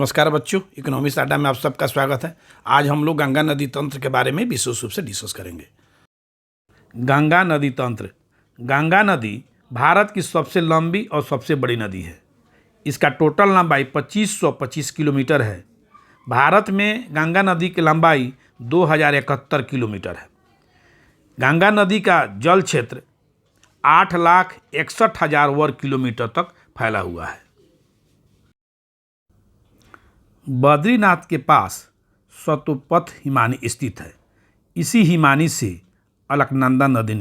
नमस्कार बच्चों, इकोनॉमिक्स अड्डा में आप सबका स्वागत है। आज हम लोग गंगा नदी तंत्र के बारे में विशेष रूप से डिस्कस करेंगे। गंगा नदी तंत्र। गंगा नदी भारत की सबसे लंबी और सबसे बड़ी नदी है। इसका टोटल लंबाई 2525 किलोमीटर है। भारत में गंगा नदी की लंबाई 2071 किलोमीटर है। गंगा नदी का जल क्षेत्र 8,61,000 वर्ग किलोमीटर तक फैला हुआ है। बद्रीनाथ के पास शतपथ हिमानी स्थित है। इसी हिमानी से अलकनंदा नदी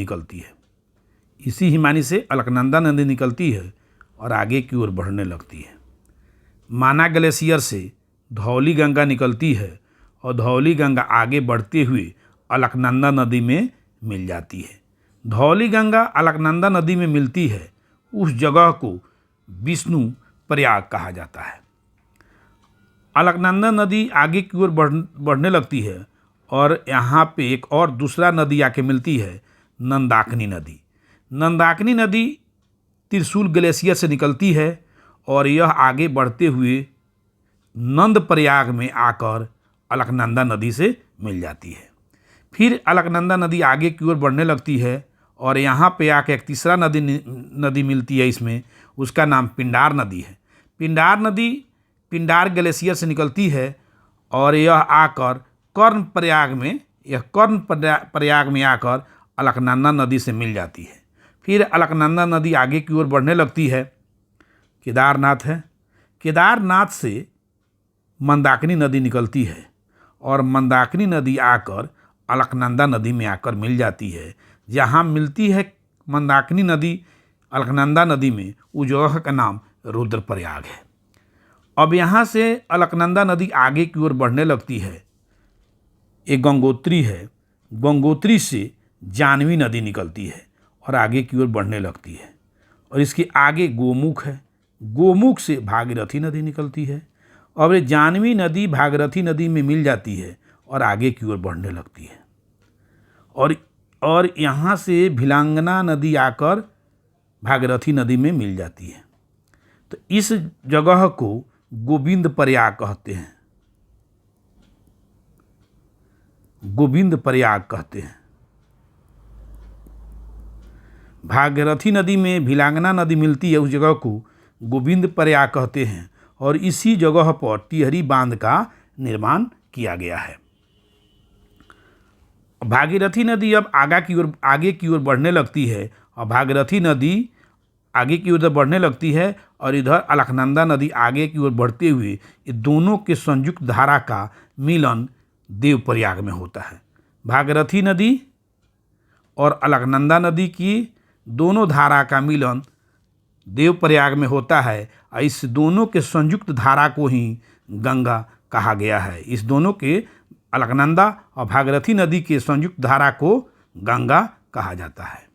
निकलती है और आगे की ओर बढ़ने लगती है। माना ग्लेशियर से धौली गंगा निकलती है और धौली गंगा आगे बढ़ते हुए अलकनंदा नदी में मिल जाती है। धौली गंगा अलकनंदा नदी में मिलती है, उस जगह को विष्णु प्रयाग कहा जाता है। अलकनंदा नदी आगे की ओर बढ़ने लगती है और यहाँ पे एक और दूसरा नदी आके मिलती है, नंदाकिनी नदी। नंदाकिनी नदी त्रिशूल ग्लेशियर से निकलती है और यह आगे बढ़ते हुए नंद प्रयाग में आकर अलकनंदा नदी से मिल जाती है। फिर अलकनंदा नदी आगे की ओर बढ़ने लगती है और यहाँ पे आके एक तीसरा नदी मिलती है इसमें, उसका नाम पिंडार नदी है। पिंडार नदी पिंडार ग्लेशियर से निकलती है और यह आकर कर्ण प्रयाग में आकर अलकनंदा नदी से मिल जाती है। फिर अलकनंदा नदी आगे की ओर बढ़ने लगती है, केदारनाथ है। केदारनाथ से मंदाकिनी नदी निकलती है और मंदाकिनी नदी आकर अलकनंदा नदी में आकर मिल जाती है। जहाँ मिलती है मंदाकिनी नदी अलकनंदा नदी में, उस जगह का नाम रुद्रप्रयाग है। अब यहाँ से अलकनंदा नदी आगे की ओर बढ़ने लगती है। एक गंगोत्री है। गंगोत्री से जानवी नदी निकलती है और आगे की ओर बढ़ने लगती है और इसके आगे गोमुख है। गोमुख से भागीरथी नदी निकलती है। अब ये जानवी नदी भागीरथी नदी में मिल जाती है और आगे की ओर बढ़ने लगती है और यहाँ से भिलांगना नदी आकर भागीरथी नदी में मिल जाती है। तो इस जगह को गोविंद प्रयाग कहते हैं। भागीरथी नदी में भिलांगना नदी मिलती है, उस जगह को गोविंद प्रयाग कहते हैं और इसी जगह पर टिहरी बांध का निर्माण किया गया है। भागीरथी नदी अब आगे की ओर बढ़ने लगती है और भागीरथी नदी आगे की ओर बढ़ने लगती है और इधर अलकनंदा नदी आगे की ओर बढ़ते हुए ये दोनों के संयुक्त धारा का मिलन देवप्रयाग में होता है। भागीरथी नदी और अलकनंदा नदी की दोनों धारा का मिलन देवप्रयाग में होता है और इस दोनों के संयुक्त धारा को ही गंगा कहा गया है। इस दोनों के अलकनंदा और भागीरथी नदी के संयुक्त धारा को गंगा कहा जाता है।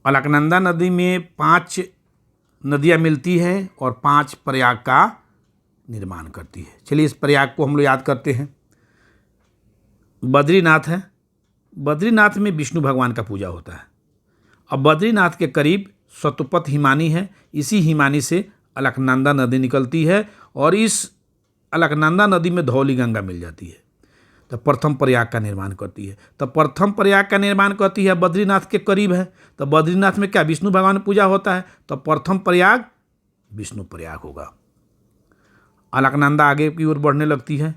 अलकनंदा नदी में 5 नदियाँ मिलती हैं और 5 प्रयाग का निर्माण करती है। चलिए इस प्रयाग को हम लोग याद करते हैं। बद्रीनाथ है। बद्रीनाथ में विष्णु भगवान का पूजा होता है। अब बद्रीनाथ के करीब शतपथ हिमानी है। इसी हिमानी से अलकनंदा नदी निकलती है और इस अलकनंदा नदी में धौली गंगा मिल जाती है, तो प्रथम प्रयाग का निर्माण करती है। तो प्रथम प्रयाग का निर्माण करती है, बद्रीनाथ के करीब है। तो बद्रीनाथ में क्या विष्णु भगवान पूजा होता है, तो प्रथम प्रयाग विष्णु प्रयाग होगा। अलकनंदा आगे की ओर बढ़ने लगती है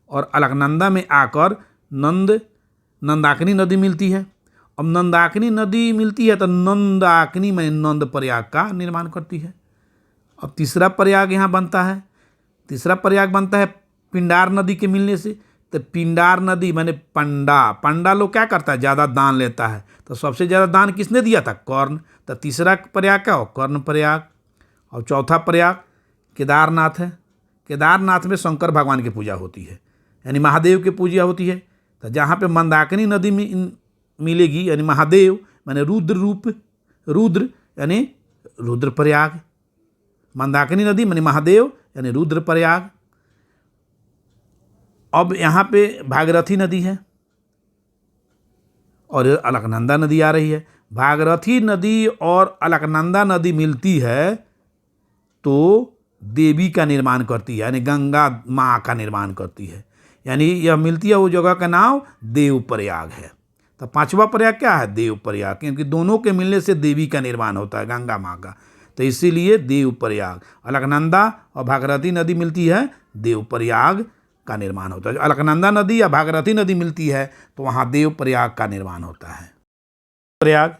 और अलकनंदा में आकर नंदाकिनी नदी मिलती है। अब नंदाकिनी नदी मिलती है तो नंदाकिनी में नंद प्रयाग का निर्माण करती है। अब तीसरा प्रयाग यहाँ बनता है। तीसरा प्रयाग बनता है पिंडार नदी के मिलने से। तो पिंडार नदी माने पंडा लोग क्या करता है, ज़्यादा दान लेता है। तो सबसे ज़्यादा दान किसने दिया था, कर्ण। तो तीसरा प्रयाग क्या हो, कर्ण प्रयाग। और चौथा प्रयाग केदारनाथ है। केदारनाथ में शंकर भगवान की पूजा होती है, यानी महादेव की पूजा होती है। तो जहाँ पे मंदाकिनी नदी में मिलेगी, यानी महादेव माने रुद्र यानी रुद्र प्रयाग। मंदाकिनी नदी माने महादेव यानी रुद्र प्रयाग। अब यहाँ पे भागीरथी नदी है और अलकनंदा नदी आ रही है। भागीरथी नदी और अलकनंदा नदी मिलती है तो देवी का निर्माण करती है, यानी गंगा माँ का निर्माण करती है। यानी यह मिलती है, वो जगह का नाम देवप्रयाग है। तो पांचवा प्रयाग क्या है? देवप्रयाग, क्योंकि दोनों के मिलने से देवी का निर्माण होता है, गंगा माँ का। तो इसीलिए देवप्रयाग। अलकनंदा और भागीरथी नदी मिलती है, देवप्रयाग का निर्माण होता है। अलकनंदा नदी या भागीरथी नदी मिलती है तो वहाँ देवप्रयाग का निर्माण होता है। प्रयाग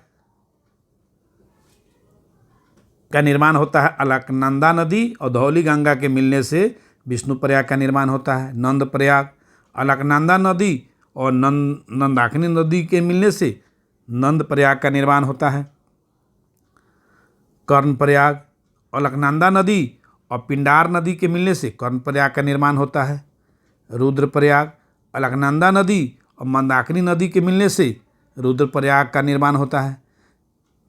का निर्माण होता है अलकनंदा नदी और धौली गंगा के मिलने से विष्णु प्रयाग का निर्माण होता है। नंद प्रयाग, अलकनंदा नदी और नंदाकिनी नदी के मिलने से नंद प्रयाग का निर्माण होता है। कर्ण प्रयाग, अलकनंदा नदी और पिंडार नदी के मिलने से कर्ण प्रयाग का निर्माण होता है। रुद्र प्रयाग, अलकनंदा नदी और मंदाकिनी नदी के मिलने से रुद्र प्रयाग का निर्माण होता है।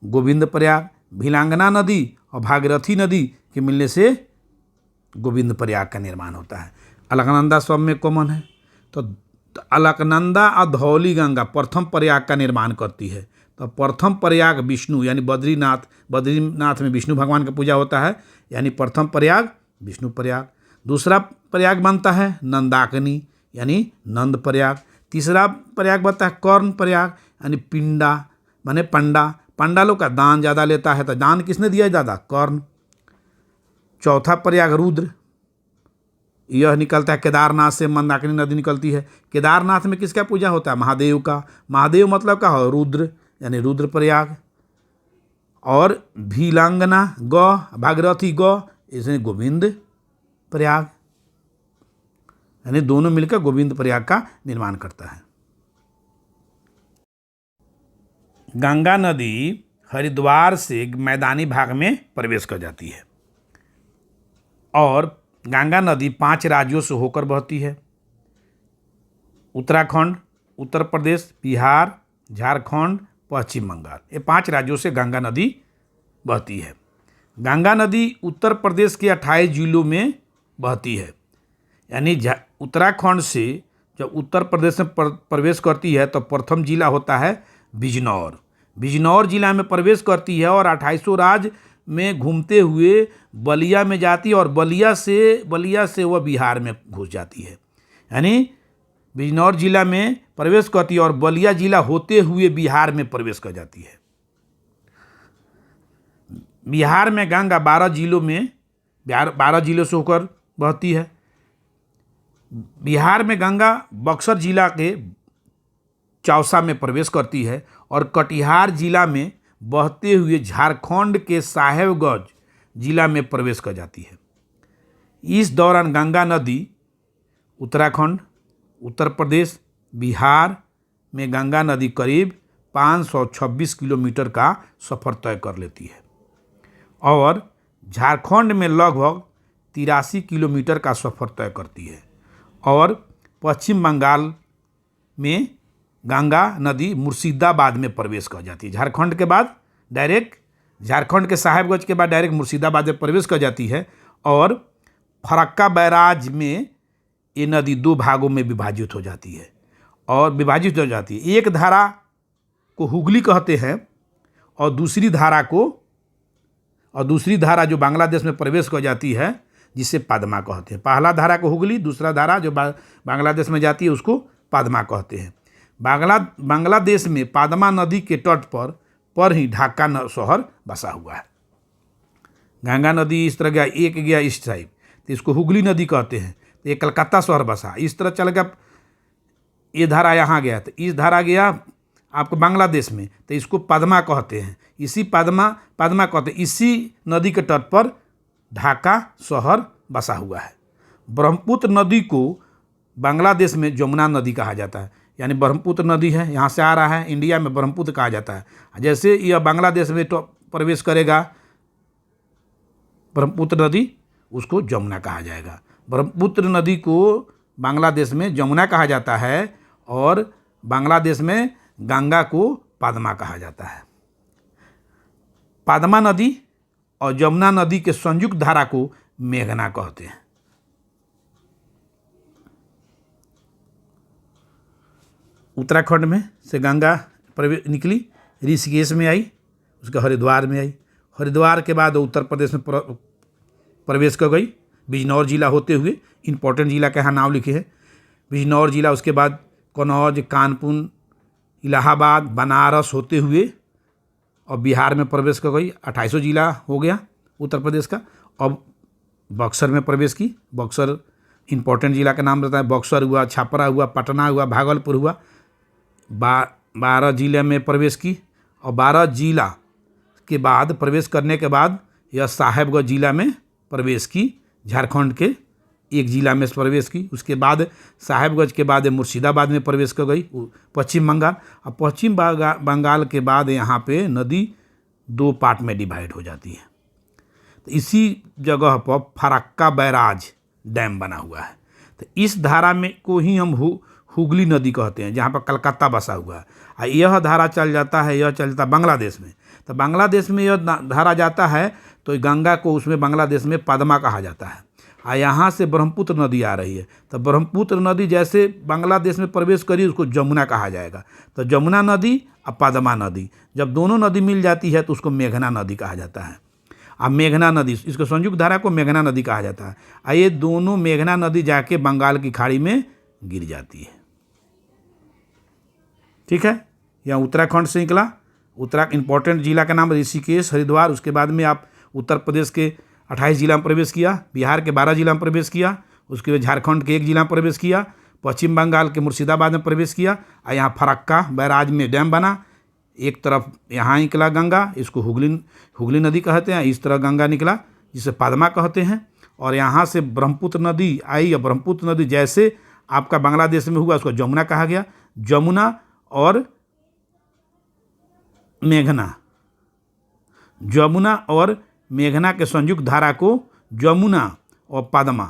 गोविंद प्रयाग, भिलांगना नदी और भागीरथी नदी के मिलने से गोविंद प्रयाग का निर्माण होता है। अलकनंदा सब में कॉमन है। तो अलकनंदा और धौली गंगा प्रथम प्रयाग का निर्माण करती है। तो प्रथम प्रयाग विष्णु यानी बद्रीनाथ में विष्णु भगवान का पूजा होता है, यानी प्रथम प्रयाग विष्णु प्रयाग। दूसरा प्रयाग बनता है नंदाकिनी यानी नंद प्रयाग। तीसरा प्रयाग बनता है कर्ण प्रयाग यानी पिंडा माने पंडालों का दान ज़्यादा लेता है, तो दान किसने दिया ज़्यादा? कर्ण। चौथा प्रयाग रुद्र, यह निकलता है केदारनाथ से, मंदाकिनी नदी निकलती है। केदारनाथ में किसका पूजा होता है? महादेव का। महादेव मतलब क्या हो? रुद्र, यानी रुद्र प्रयाग। और भीलांगना गौ, भागीरथी गौ, इसमें गोविंद प्रयाग, यानी दोनों मिलकर गोविंद प्रयाग का निर्माण करता है। गंगा नदी हरिद्वार से मैदानी भाग में प्रवेश कर जाती है और गंगा नदी 5 राज्यों से होकर बहती है। उत्तराखंड, उत्तर प्रदेश, बिहार, झारखंड, पश्चिम बंगाल, ये 5 राज्यों से गंगा नदी बहती है। गंगा नदी उत्तर प्रदेश के 28 जिलों में बहती है। यानी उत्तराखंड से जब उत्तर प्रदेश में प्रवेश करती है तो प्रथम जिला होता है बिजनौर। बिजनौर जिला में प्रवेश करती है और 2800 राज्य में घूमते हुए बलिया में जाती है और बलिया से वह बिहार में घुस जाती है। यानी बिजनौर जिला में प्रवेश करती है और बलिया जिला होते हुए बिहार में प्रवेश कर जाती है। बिहार में गंगा 12 जिलों से होकर बहती है। बिहार में गंगा बक्सर जिला के चौसा में प्रवेश करती है और कटिहार जिला में बहते हुए झारखंड के साहेबगंज जिला में प्रवेश कर जाती है। इस दौरान गंगा नदी उत्तराखंड, उत्तर प्रदेश, बिहार में गंगा नदी करीब 526 किलोमीटर का सफ़र तय कर लेती है और झारखंड में लगभग 83 किलोमीटर का सफ़र तय करती है और पश्चिम बंगाल में गंगा नदी मुर्शिदाबाद में प्रवेश कर जाती है। झारखंड के बाद डायरेक्ट झारखंड के साहेबगंज के बाद डायरेक्ट मुर्शिदाबाद में प्रवेश कर जाती है और फरक्का बैराज में ये नदी 2 भागों में विभाजित हो जाती है एक धारा को हुगली कहते हैं और दूसरी धारा जो बांग्लादेश में प्रवेश कर जाती है जिसे पद्मा कहते हैं। पहला धारा को हुगली, दूसरा धारा जो बांग्लादेश में जाती है उसको पद्मा कहते हैं। बांग्लादेश में पद्मा नदी के तट पर ही ढाका शहर बसा हुआ है। गंगा नदी इस तरह गया इस साइड तो इसको हुगली नदी कहते हैं। तो ये कलकत्ता शहर बसा, इस तरह चल गया, ये धारा यहाँ गया तो इस धारा गया आपको बांग्लादेश में, तो इसको पद्मा कहते हैं। इसी पद्मा कहते हैं। इसी नदी के तट पर ढाका शहर बसा हुआ है। ब्रह्मपुत्र नदी को बांग्लादेश में जमुना नदी कहा जाता है। यानी ब्रह्मपुत्र नदी है, यहाँ से आ रहा है, इंडिया में ब्रह्मपुत्र कहा जाता है। जैसे यह बांग्लादेश में प्रवेश करेगा ब्रह्मपुत्र नदी, उसको जमुना कहा जाएगा। ब्रह्मपुत्र नदी को बांग्लादेश में जमुना कहा जाता है और बांग्लादेश में गंगा को पद्मा कहा जाता है। पद्मा नदी और जमुना नदी के संयुक्त धारा को मेघना कहते हैं। उत्तराखंड में से गंगा निकली, ऋषिकेश में आई, उसके हरिद्वार में आई। हरिद्वार के बाद उत्तर प्रदेश में प्रवेश कर गई, बिजनौर जिला होते हुए। इंपॉर्टेंट जिला के यहाँ नाम लिखे हैं, बिजनौर जिला, उसके बाद कन्नौज, कानपुर, इलाहाबाद, बनारस होते हुए और बिहार में प्रवेश कर गई। 28 जिला हो गया उत्तर प्रदेश का। अब बक्सर में प्रवेश की। बक्सर इंपॉर्टेंट जिला का नाम रहता है। बक्सर हुआ, छपरा हुआ, पटना हुआ, भागलपुर हुआ। 12 जिले में प्रवेश की और 12 जिला के बाद प्रवेश करने के बाद यह साहेबगंज जिला में प्रवेश की, झारखंड के एक जिला में प्रवेश की। उसके बाद साहेबगंज के बाद मुर्शिदाबाद में प्रवेश कर गई, पश्चिम बंगाल। और पश्चिम बंगाल के बाद यहाँ पे नदी 2 पार्ट में डिवाइड हो जाती है। तो इसी जगह पर फरक्का बैराज डैम बना हुआ है। तो इस धारा में को ही हम हुगली नदी कहते हैं, जहाँ पर कलकत्ता बसा हुआ है। और यह धारा चल जाता है, यह चलता बांग्लादेश में। तो बांग्लादेश में यह धारा जाता है तो गंगा को उसमें बांग्लादेश में पद्मा कहा जाता है। और यहाँ से ब्रह्मपुत्र नदी आ रही है। तो ब्रह्मपुत्र नदी जैसे बांग्लादेश में प्रवेश करी, उसको जमुना कहा जाएगा। तो जमुना नदी और पद्मा नदी, जब दोनों नदी मिल जाती है तो उसको मेघना नदी कहा जाता है। अब मेघना नदी, इसको संयुक्त धारा को मेघना नदी कहा जाता है। और ये दोनों मेघना नदी जाके बंगाल की खाड़ी में गिर जाती है। ठीक है, यहाँ उत्तराखंड से निकला। इंपॉर्टेंट जिला का नाम ऋषिकेश, हरिद्वार। उसके बाद में आप उत्तर प्रदेश के 28 जिला में प्रवेश किया, बिहार के 12 जिला में प्रवेश किया, उसके बाद झारखंड के 1 जिला में प्रवेश किया, पश्चिम बंगाल के मुर्शिदाबाद में प्रवेश किया। और यहाँ फरक्का बैराज में डैम बना। एक तरफ यहाँ निकला गंगा, इसको हुगली नदी कहते हैं। इस तरह गंगा निकला जिसे पद्मा कहते हैं। और यहाँ से ब्रह्मपुत्र नदी आई। और ब्रह्मपुत्र नदी जैसे आपका बांग्लादेश में हुआ, उसको जमुना कहा गया। जमुना और मेघना के संयुक्त धारा को जमुना और पद्मा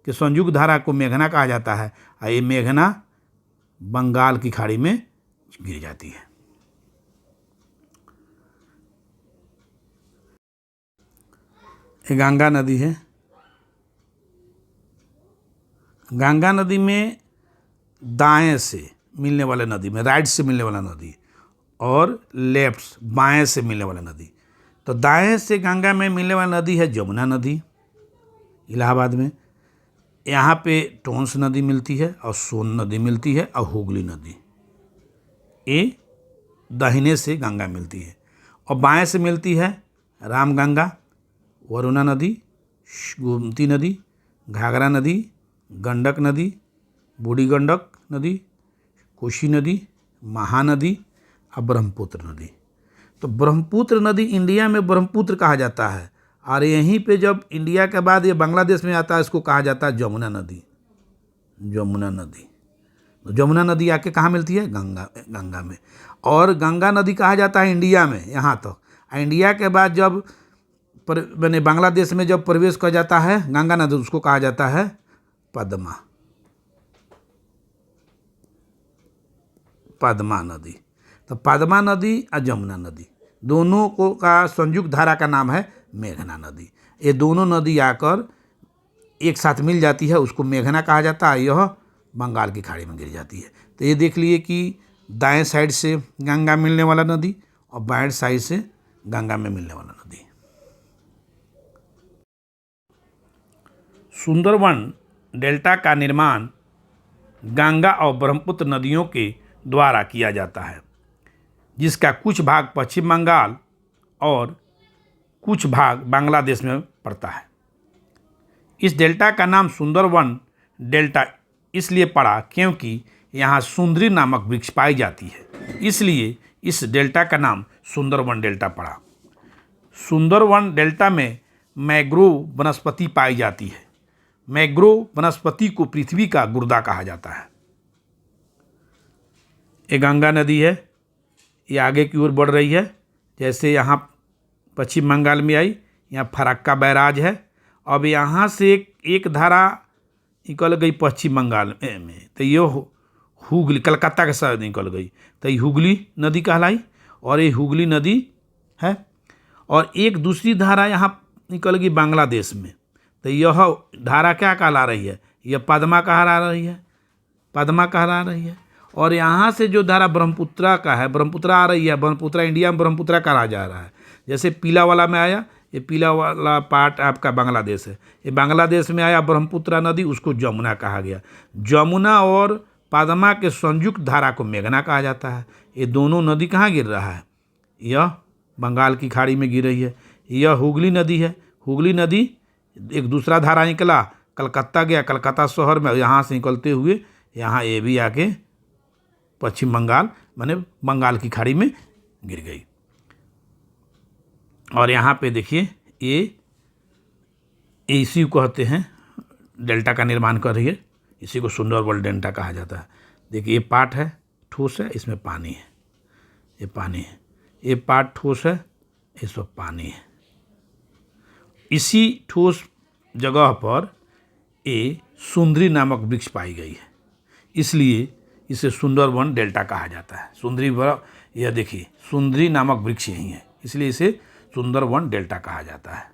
के संयुक्त धारा को मेघना कहा जाता है। और ये मेघना बंगाल की खाड़ी में गिर जाती है। ये गंगा नदी है। गंगा नदी में दाएं से मिलने वाला नदी में, राइट से मिलने वाला नदी और लेफ्ट बाएं से मिलने वाला नदी। तो दाएं से गंगा में मिलने वाली नदी है जमुना नदी, इलाहाबाद में। यहाँ पे टोंस नदी मिलती है और सोन नदी मिलती है और हुगली नदी। ये दाहिने से गंगा मिलती है। और बाएं से मिलती है रामगंगा, वरुणा नदी, गोमती नदी, घाघरा नदी, गंडक नदी, बूढ़ी गंडक नदी, कोसी नदी, महानदी और ब्रह्मपुत्र नदी। तो ब्रह्मपुत्र नदी इंडिया में ब्रह्मपुत्र कहा जाता है। और यहीं पे जब इंडिया के बाद ये बांग्लादेश में आता है, इसको कहा जाता है जमुना नदी। जमुना नदी, तो जमुना नदी आके कहाँ मिलती है? गंगा में। और गंगा नदी कहा जाता है इंडिया में यहाँ तक। तो इंडिया के बाद जब मैंने बांग्लादेश में जब प्रवेश कर जाता है गंगा नदी, उसको कहा जाता है पद्मा। पद्मा नदी। तो पद्मा नदी और जमुना नदी दोनों को का संयुक्त धारा का नाम है मेघना नदी। ये दोनों नदी आकर एक साथ मिल जाती है, उसको मेघना कहा जाता है। यह बंगाल की खाड़ी में गिर जाती है। तो ये देख लिए कि दाएं साइड से गंगा मिलने वाला नदी और बाएं साइड से गंगा में मिलने वाला नदी। सुंदरवन डेल्टा का निर्माण गंगा और ब्रह्मपुत्र नदियों के द्वारा किया जाता है, जिसका कुछ भाग पश्चिम बंगाल और कुछ भाग बांग्लादेश में पड़ता है। इस डेल्टा का नाम सुंदरवन डेल्टा इसलिए पड़ा क्योंकि यहाँ सुंदरी नामक वृक्ष पाई जाती है, इसलिए इस डेल्टा का नाम सुंदरवन डेल्टा पड़ा। सुंदरवन डेल्टा में मैंग्रोव वनस्पति पाई जाती है। मैंग्रोव वनस्पति को पृथ्वी का गुर्दा कहा जाता है। ये गंगा नदी है, ये आगे की ओर बढ़ रही है। जैसे यहाँ पश्चिम बंगाल में आई, यहाँ फरक्का बैराज है। अब यहाँ से एक धारा निकल गई पश्चिम बंगाल में, तो ये हुगली कलकत्ता के साथ निकल गई, तो ये हुगली नदी कहलाई। और ये हुगली नदी है। और एक दूसरी धारा यहाँ निकल गई बांग्लादेश में, तो यह धारा क्या कहला रही है? यह पद्मा कहला रही है। पद्मा कहला रही है। और यहाँ से जो धारा ब्रह्मपुत्रा का है, ब्रह्मपुत्रा आ रही है। ब्रह्मपुत्रा इंडिया में ब्रह्मपुत्रा कहा जा रहा है। जैसे पीला वाला में आया, ये पीला वाला पार्ट आपका बांग्लादेश है। ये बांग्लादेश में आया ब्रह्मपुत्र नदी, उसको जमुना कहा गया। जमुना और पद्मा के संयुक्त धारा को मेघना कहा जाता है। ये दोनों नदी कहाँ गिर रहा है? यह बंगाल की खाड़ी में गिर रही है। यह हुगली नदी है। हुगली नदी एक दूसरा धारा निकला, कलकत्ता गया, कलकत्ता शहर में, यहाँ से निकलते हुए यहाँ ये भी आके पश्चिम बंगाल माने बंगाल की खाड़ी में गिर गई। और यहाँ पे देखिए ये इसी को कहते हैं डेल्टा का निर्माण कर रही है। इसी को सुंदरबन डेल्टा कहा जाता है। देखिए ये पार्ट है ठोस है, इसमें पानी है, ये पानी है। ये पार्ट ठोस है, इस पर पानी है। इसी ठोस जगह पर ये सुंदरी नामक वृक्ष पाई गई है, इसलिए इसे सुंदरबन डेल्टा कहा जाता है। सुंदरी यह देखिए सुंदरी नामक वृक्ष यही है, इसलिए इसे सुंदरबन डेल्टा कहा जाता है।